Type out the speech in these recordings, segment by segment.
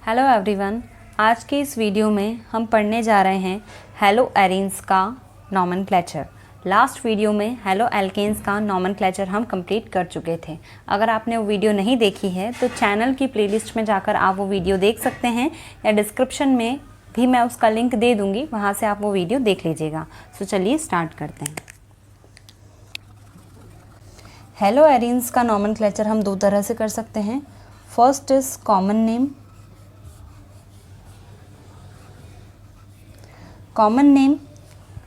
Hello everyone, आज के इस वीडियो में हम पढ़ने जा रहे हैं हेलो एरीन्स का नॉमेनक्लेचर। लास्ट वीडियो में हेलो एल्केन्स का नॉमेनक्लेचर हम कंप्लीट कर चुके थे। अगर आपने वो वीडियो नहीं देखी है तो चैनल की प्लेलिस्ट में जाकर आप वो वीडियो देख सकते हैं, या डिस्क्रिप्शन में भी मैं उसका लिंक दे दूँगी, वहाँ से आप वो वीडियो देख लीजिएगा। सो चलिए स्टार्ट करते हैं। हेलो एरीन्स का नॉमेनक्लेचर हम दो तरह से कर सकते हैं। First is common name. Common name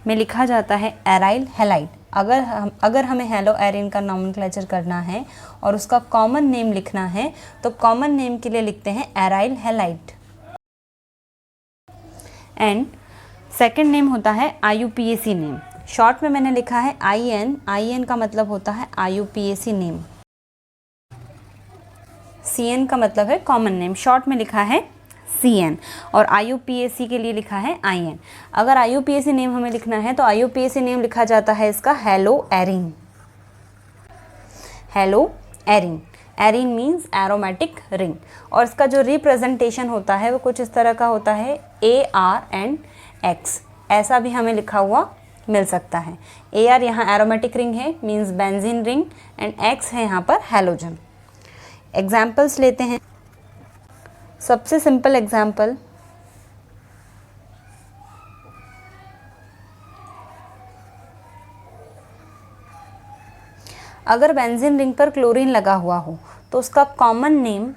में लिखा जाता है एराइल हैलाइड। अगर हमें हेलो एरीन का नॉमेनक्लेचर करना है और उसका कॉमन नेम लिखना है तो कॉमन नेम के लिए लिखते हैं aryl halide. And second name होता है IUPAC नेम। शॉर्ट में मैंने लिखा है IN का मतलब होता है IUPAC नेम। CN का मतलब है कॉमन नेम, शॉर्ट में लिखा है CN, और IUPAC के लिए लिखा है IN। अगर IUPAC नेम हमें लिखना है तो IUPAC नेम लिखा जाता है इसका hello arene. Hello arene, arene means aromatic ring, और इसका जो रिप्रेजेंटेशन होता है वो कुछ इस तरह का होता है AR एंड X। ऐसा भी हमें लिखा हुआ मिल सकता है। AR यहाँ एरोमेटिक रिंग है, means benzene ring, and X है यहाँ पर हैलोजन। एग्जाम्पल्स लेते हैं। सबसे सिंपल एग्जाम्पल, अगर बेंजीन रिंग पर क्लोरीन लगा हुआ हो तो उसका common name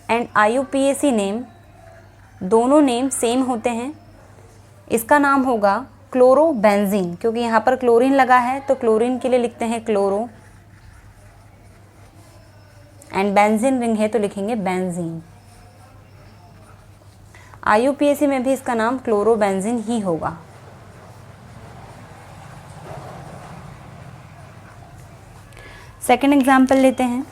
and IUPAC name दोनों नेम सेम होते हैं। इसका नाम होगा क्लोरोबेंजीन, क्योंकि यहाँ पर क्लोरीन लगा है तो क्लोरीन के लिए लिखते हैं क्लोरो, एंड बेंजीन रिंग है तो लिखेंगे बेंजीन। IUPAC में भी इसका नाम क्लोरोबेंजीन ही होगा। सेकेंड एग्जाम्पल लेते हैं।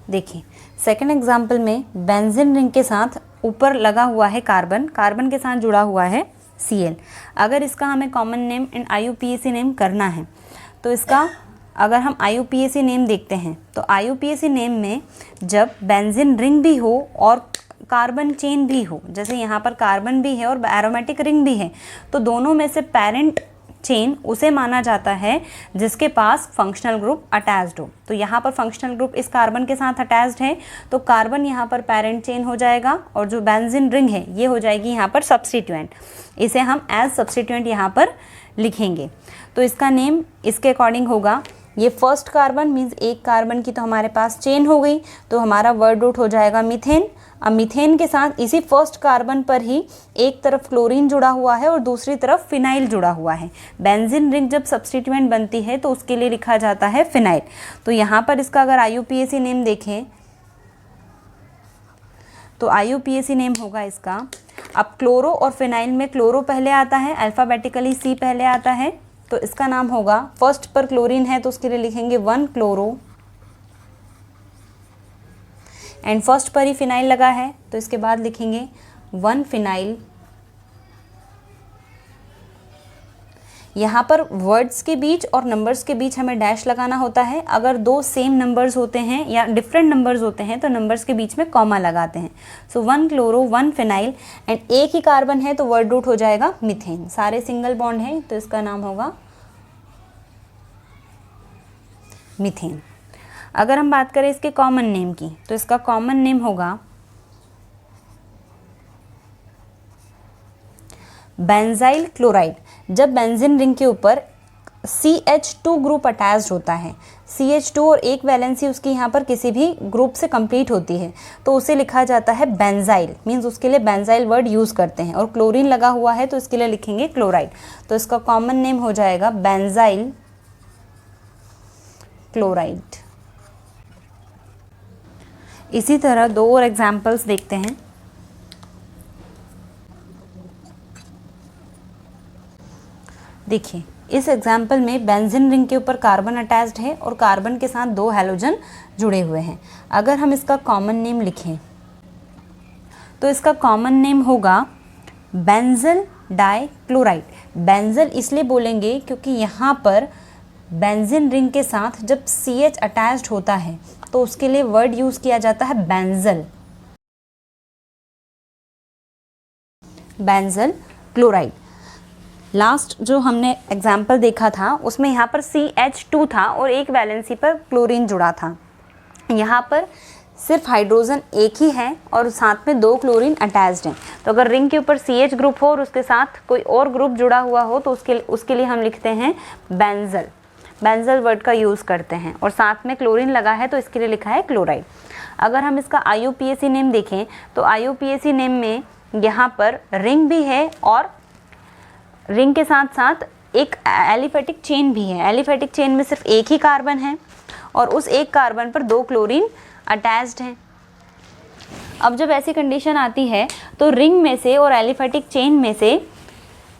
देखिए, सेकेंड एग्जाम्पल में बेंजीन रिंग के साथ ऊपर लगा हुआ है कार्बन, कार्बन के साथ जुड़ा हुआ है Cl। अगर इसका हमें common name and IUPAC name करना है तो इसका अगर हम IUPAC नेम देखते हैं तो IUPAC नेम में जब बेंजीन रिंग भी हो और कार्बन चेन भी हो, जैसे यहाँ पर कार्बन भी है और एरोमेटिक रिंग भी है, तो दोनों में से पेरेंट चेन उसे माना जाता है जिसके पास फंक्शनल ग्रुप अटैच्ड हो। तो यहाँ पर फंक्शनल ग्रुप इस कार्बन के साथ अटैच्ड है तो कार्बन यहाँ पर पेरेंट चेन हो जाएगा, और जो बेंजीन रिंग है ये हो जाएगी यहाँ पर सब्स्टिट्यूएंट। इसे हम एज सब्स्टिट्यूएंट यहाँ पर लिखेंगे। तो इसका नेम इसके अकॉर्डिंग होगा, ये फर्स्ट कार्बन मीन्स एक कार्बन की तो हमारे पास चेन हो गई, तो हमारा वर्ड रूट हो जाएगा मीथेन। अब मीथेन के साथ इसी फर्स्ट कार्बन पर ही एक तरफ क्लोरीन जुड़ा हुआ है और दूसरी तरफ फिनाइल जुड़ा हुआ है। बेंजीन रिंग जब सब्स्टिट्यूएंट बनती है तो उसके लिए लिखा जाता है फिनाइल। तो यहाँ पर इसका अगर IUPAC नेम देखें तो IUPAC नेम होगा इसका, अब क्लोरो और फिनाइल में क्लोरो पहले आता है, अल्फ़ाबेटिकली C पहले आता है, तो इसका नाम होगा, फर्स्ट पर क्लोरीन है तो उसके लिए लिखेंगे 1 क्लोरो, एंड फर्स्ट पर ही फिनाइल लगा है तो इसके बाद लिखेंगे 1 फिनाइल। यहाँ पर वर्ड्स के बीच और नंबर्स के बीच हमें डैश लगाना होता है। अगर दो सेम नंबर्स होते हैं या डिफरेंट नंबर्स होते हैं तो नंबर्स के बीच में कॉमा लगाते हैं। सो 1 क्लोरो 1 फिनाइल, एंड एक ही कार्बन है तो वर्ड रूट हो जाएगा मीथेन। सारे सिंगल बॉन्ड हैं तो इसका नाम होगा मीथेन। अगर हम बात करें इसके कॉमन नेम की तो इसका कॉमन नेम होगा बेंजाइल क्लोराइड। जब बेंजीन रिंग के ऊपर CH2 ग्रुप अटैच्ड होता है, CH2 और एक वैलेंसी उसकी यहाँ पर किसी भी ग्रुप से कंप्लीट होती है तो उसे लिखा जाता है बेंजाइल, मीन्स उसके लिए बेंजाइल वर्ड यूज़ करते हैं, और क्लोरीन लगा हुआ है तो इसके लिए लिखेंगे क्लोराइड। तो इसका कॉमन नेम हो जाएगा बेंजाइल क्लोराइड। इसी तरह दो और एग्जाम्पल्स देखते हैं। देखिए, इस एग्जाम्पल में बेंजीन रिंग के ऊपर कार्बन अटैच्ड है और कार्बन के साथ 2 हैलोजन जुड़े हुए हैं। अगर हम इसका कॉमन नेम लिखें तो इसका कॉमन नेम होगा बेंजल डाइक्लोराइड। बेंजल इसलिए बोलेंगे क्योंकि यहाँ पर बेंजीन रिंग के साथ जब CH अटैच्ड होता है तो उसके लिए वर्ड यूज़ किया जाता है बेंजल, बेंजल क्लोराइड। लास्ट जो हमने एग्जाम्पल देखा था उसमें यहाँ पर CH2 था और एक वैलेंसी पर क्लोरीन जुड़ा था। यहाँ पर सिर्फ हाइड्रोजन एक ही है और साथ में 2 क्लोरीन अटैच्ड हैं। तो अगर रिंग के ऊपर CH ग्रुप हो और उसके साथ कोई और ग्रुप जुड़ा हुआ हो तो उसके लिए हम लिखते हैं बेंजल, बेंजल वर्ड का यूज़ करते हैं। और साथ में क्लोरीन लगा है तो इसके लिए लिखा है क्लोराइड। अगर हम इसका IUPAC नेम देखें तो IUPAC नेम में यहाँ पर रिंग भी है और रिंग के साथ साथ एक एलिफेटिक चेन भी है। एलिफेटिक चेन में सिर्फ एक ही कार्बन है और उस एक कार्बन पर 2 क्लोरीन अटैच्ड हैं। अब जब ऐसी कंडीशन आती है तो रिंग में से और एलिफेटिक चेन में से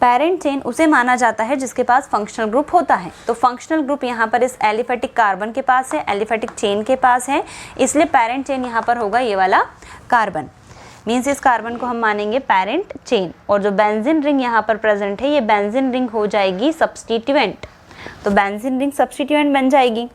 पेरेंट चेन उसे माना जाता है जिसके पास फंक्शनल ग्रुप होता है। तो फंक्शनल ग्रुप यहाँ पर इस एलिफेटिक कार्बन के पास है, एलिफेटिक चेन के पास है, इसलिए पेरेंट चेन यहाँ पर होगा ये वाला कार्बन। मीन्स इस कार्बन को हम मानेंगे पेरेंट चेन। और जो बेंजीन रिंग यहाँ पर प्रेजेंट है ये बेंजीन रिंग हो जाएगी सब्स्टिट्यूएंट। तो बेंजीन रिंग सब्स्टिट्यूएंट बन जाएगी।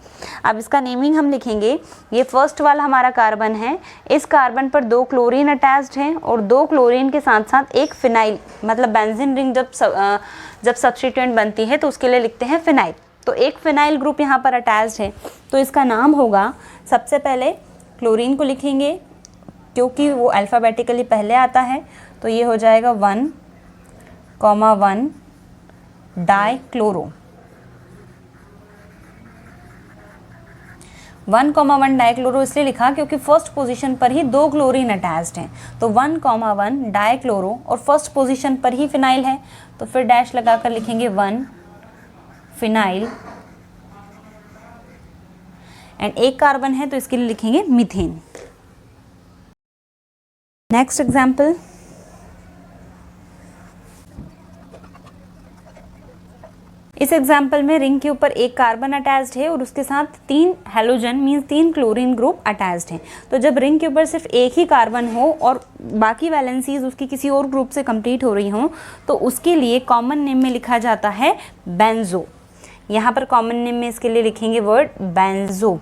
अब इसका नेमिंग हम लिखेंगे। ये फर्स्ट वाला हमारा कार्बन है, इस कार्बन पर 2 क्लोरीन अटैच्ड हैं और 2 क्लोरीन के साथ साथ एक फिनाइल, मतलब बेंजीन रिंग जब सब्स्टिट्यूएंट बनती है तो उसके लिए लिखते हैं फिनाइल। तो एक फिनाइल ग्रुप यहाँ पर अटैच्ड है तो इसका नाम होगा, सबसे पहले क्लोरीन को लिखेंगे क्योंकि वो अल्फ़ाबेटिकली पहले आता है, तो ये हो जाएगा 1,1 डाइक्लोरो। 1,1 डाइक्लोरो इसलिए लिखा क्योंकि फर्स्ट पोजीशन पर ही 2 क्लोरीन अटैच्ड हैं। तो 1,1 डाइक्लोरो और फर्स्ट पोजीशन पर ही फिनाइल है तो फिर डैश लगाकर लिखेंगे 1 फिनाइल एंड एक कार्बन है तो इसके लिए लिखेंगे मीथेन। नेक्स्ट एग्जाम्पल, इस एग्जाम्पल में रिंग के ऊपर एक कार्बन अटैच्ड है और उसके साथ 3 halogen means 3 chlorine group attached हैं। तो जब रिंग के ऊपर सिर्फ एक ही कार्बन हो और बाकी वैलेंसीज उसकी किसी और ग्रुप से कंप्लीट हो रही हों तो उसके लिए कॉमन नेम में लिखा जाता है बेंजो। यहाँ पर कॉमन नेम में इसके लिए लिखेंगे वर्ड बेंजो।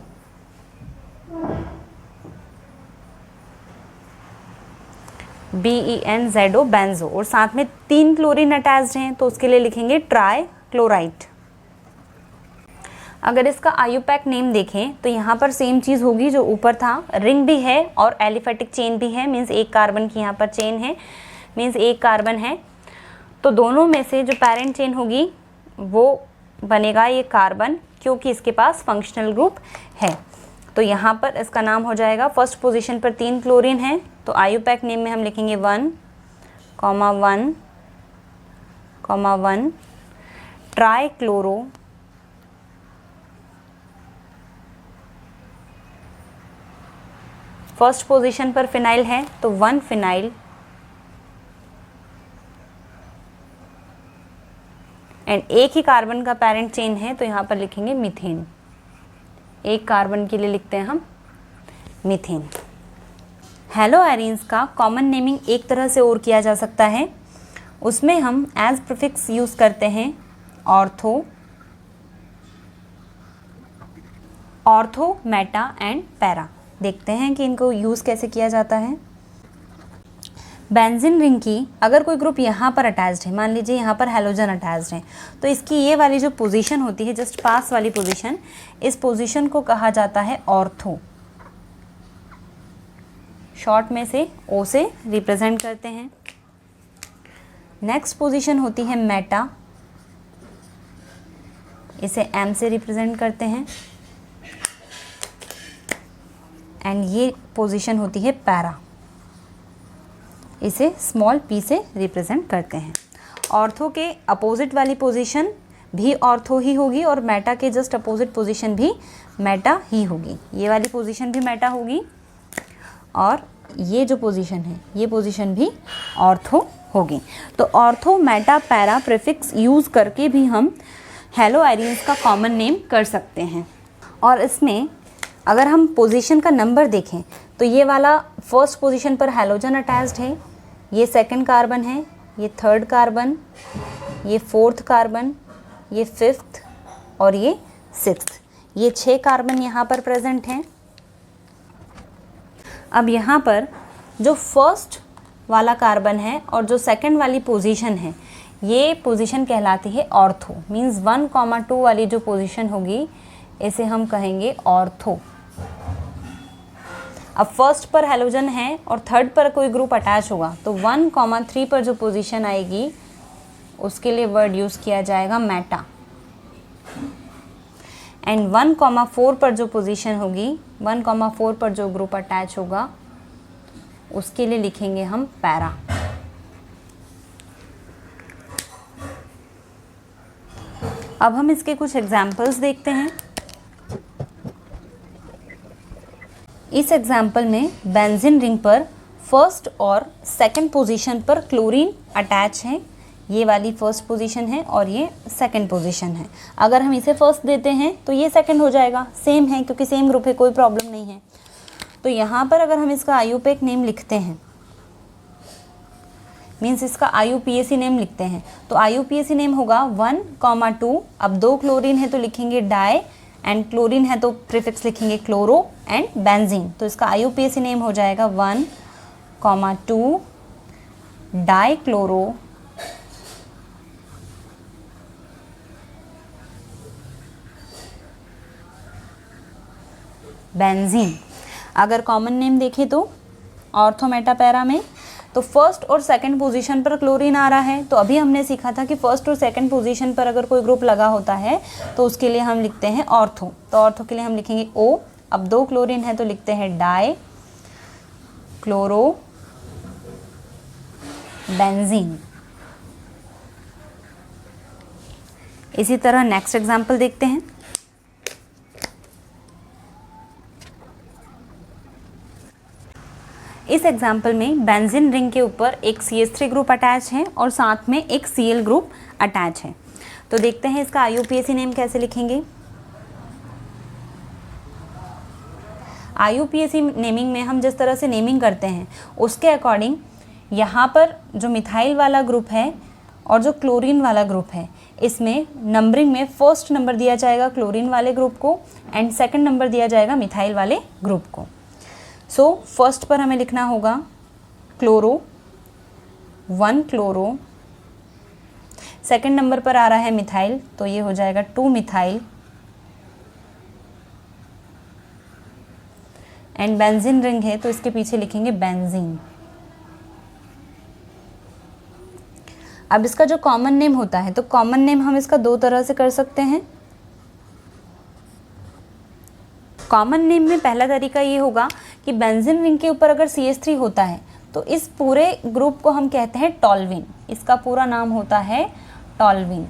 BENZO banjo. और साथ में 3 क्लोरीन अटैच्ड हैं तो उसके लिए लिखेंगे ट्राई क्लोराइड। अगर इसका IUPAC नेम देखें तो यहाँ पर सेम चीज़ होगी जो ऊपर था, रिंग भी है और एलिफेटिक चेन भी है, मीन्स एक कार्बन की यहाँ पर चेन है, मीन्स एक कार्बन है। तो दोनों में से जो पेरेंट चेन होगी वो बनेगा ये कार्बन क्योंकि इसके पास फंक्शनल ग्रुप है। तो यहाँ पर इसका नाम हो जाएगा, फर्स्ट पोजीशन पर 3 क्लोरीन है तो IUPAC नेम में हम लिखेंगे 1,1,1 ट्राइक्लोरो फर्स्ट पोजीशन पर फिनाइल है तो 1 फिनाइल एंड एक ही कार्बन का पेरेंट चेन है तो यहाँ पर लिखेंगे मीथेन। एक कार्बन के लिए लिखते हैं हम मीथेन। हेलो एरीन्स का कॉमन नेमिंग एक तरह से और किया जा सकता है, उसमें हम एज प्रीफिक्स यूज़ करते हैं ऑर्थो, मेटा एंड पैरा। देखते हैं कि इनको यूज़ कैसे किया जाता है। बेंजीन रिंग की अगर कोई ग्रुप यहाँ पर अटैच्ड है, मान लीजिए यहाँ पर हैलोजन अटैच्ड है, तो इसकी ये वाली जो पोजीशन होती है जस्ट पास वाली पोजीशन, इस पोजीशन को कहा जाता है ऑर्थो। शॉर्ट में से ओ से रिप्रेजेंट करते हैं। नेक्स्ट पोजीशन होती है मेटा, इसे एम से रिप्रेजेंट करते हैं एंड ये पोजीशन होती है पैरा, इसे स्मॉल पी से रिप्रेजेंट करते हैं। ऑर्थो के अपोजिट वाली पोजीशन भी ऑर्थो ही होगी और मेटा के जस्ट अपोजिट पोजीशन भी मेटा ही होगी। ये वाली पोजीशन भी मेटा होगी और ये जो पोजीशन है ये पोजीशन भी ऑर्थो होगी। तो ortho, Meta, para prefix use करके भी हम हेलो एरीन्स का कॉमन नेम कर सकते हैं। और इसमें अगर हम पोजीशन का नंबर देखें तो ये वाला फर्स्ट पोजीशन पर हैलोजन अटैच्ड है, ये सेकंड कार्बन है, ये थर्ड कार्बन, ये फोर्थ कार्बन, ये फिफ्थ और ये सिक्स्थ। ये 6 कार्बन यहाँ पर प्रेजेंट हैं अब यहाँ पर जो फर्स्ट वाला कार्बन है और जो सेकंड वाली पोजीशन है, ये पोजीशन कहलाती है ऑर्थो। मींस 1,2 वाली जो पोजीशन होगी इसे हम कहेंगे ऑर्थो। अब फर्स्ट पर हैलोजन है और थर्ड पर कोई ग्रुप अटैच होगा तो 1,3 पर जो पोजीशन आएगी उसके लिए वर्ड यूज़ किया जाएगा मेटा। एंड 1,4 पर जो पोजीशन होगी, 1,4 पर जो ग्रुप अटैच होगा उसके लिए लिखेंगे हम पैरा। अब हम इसके कुछ एग्जाम्पल्स देखते हैं। इस एग्जाम्पल में बेंजीन रिंग पर फर्स्ट और सेकंड पोजीशन पर क्लोरीन अटैच है। ये वाली फर्स्ट पोजीशन है और ये सेकंड पोजीशन है। अगर हम इसे फर्स्ट देते हैं तो ये सेकंड हो जाएगा, सेम है क्योंकि सेम ग्रुप है, कोई प्रॉब्लम नहीं है। तो यहाँ पर अगर हम इसका IUPAC नेम लिखते हैं, मीन्स इसका IUPAC नेम लिखते हैं, तो IUPAC नेम होगा 1,2। अब 2 क्लोरीन है तो लिखेंगे डाई, एंड क्लोरीन है तो प्रीफिक्स लिखेंगे क्लोरो एंड बेंजीन। तो इसका IUPAC नेम हो जाएगा 1,2 डाई क्लोरो बेंजीन। अगर कॉमन नेम देखें तो ऑर्थो मेटा पैरा में तो फर्स्ट और सेकंड पोजीशन पर क्लोरीन आ रहा है। तो अभी हमने सीखा था कि फर्स्ट और सेकंड पोजीशन पर अगर कोई ग्रुप लगा होता है तो उसके लिए हम लिखते हैं ऑर्थो। तो ऑर्थो के लिए हम लिखेंगे O। अब 2 क्लोरीन है तो लिखते हैं डाई क्लोरो बेंजीन। इसी तरह नेक्स्ट एग्जांपल देखते हैं। इस एग्जाम्पल में बेंजीन रिंग के ऊपर एक CH3 ग्रुप अटैच है और साथ में एक Cl ग्रुप अटैच है। तो देखते हैं इसका IUPAC नेम कैसे लिखेंगे। IUPAC नेमिंग में हम जिस तरह से नेमिंग करते हैं उसके अकॉर्डिंग यहाँ पर जो मिथाइल वाला ग्रुप है और जो क्लोरीन वाला ग्रुप है, इसमें नंबरिंग में फर्स्ट नंबर दिया जाएगा क्लोरीन वाले ग्रुप को एंड सेकंड नंबर दिया जाएगा मिथाइल वाले ग्रुप को। सो फर्स्ट पर हमें लिखना होगा क्लोरो 1 क्लोरो, सेकंड नंबर पर आ रहा है मिथाइल तो ये हो जाएगा 2 मिथाइल, एंड बेंजीन रिंग है तो इसके पीछे लिखेंगे बेंजीन। अब इसका जो कॉमन नेम होता है तो कॉमन नेम हम इसका 2 तरह से कर सकते हैं। कॉमन नेम में पहला तरीका ये होगा कि बेंजीन रिंग के ऊपर अगर CH3 होता है तो इस पूरे ग्रुप को हम कहते हैं टॉल्विन। इसका पूरा नाम होता है टॉल्विन।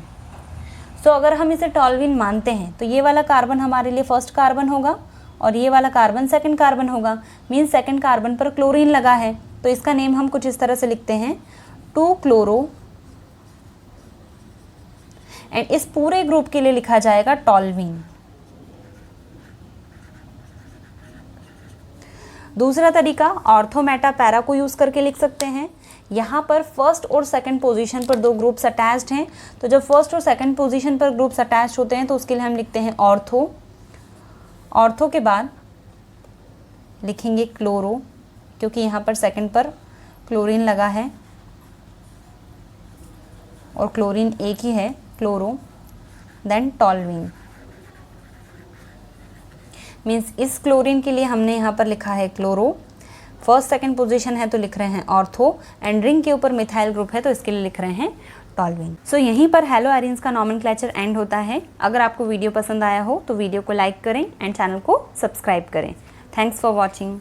सो अगर हम इसे टॉल्विन मानते हैं तो ये वाला कार्बन हमारे लिए फर्स्ट कार्बन होगा और ये वाला कार्बन सेकंड कार्बन होगा। मीन्स सेकंड कार्बन पर क्लोरीन लगा है तो इसका नेम हम कुछ इस तरह से लिखते हैं 2 क्लोरो, एंड इस पूरे ग्रुप के लिए लिखा जाएगा टॉल्विन। दूसरा तरीका ऑर्थो मेटा पैरा को यूज़ करके लिख सकते हैं। यहाँ पर फर्स्ट और सेकंड पोजीशन पर 2 ग्रुप्स अटैच्ड हैं, तो जब फर्स्ट और सेकंड पोजीशन पर ग्रुप्स अटैच होते हैं तो उसके लिए हम लिखते हैं ऑर्थो। ऑर्थो के बाद लिखेंगे क्लोरो क्योंकि यहाँ पर सेकंड पर क्लोरीन लगा है और क्लोरीन एक ही है, क्लोरो, देन टॉल्विन। मीन्स इस क्लोरीन के लिए हमने यहाँ पर लिखा है क्लोरो, फर्स्ट सेकंड पोजीशन है तो लिख रहे हैं ऑर्थो, एंड रिंग के ऊपर मिथाइल ग्रुप है तो इसके लिए लिख रहे हैं टॉल्विन। सो यहीं पर हैलो एरीन्स का नॉमेनक्लेचर एंड होता है। अगर आपको वीडियो पसंद आया हो तो वीडियो को लाइक करें एंड चैनल को सब्सक्राइब करें। Thanks for watching.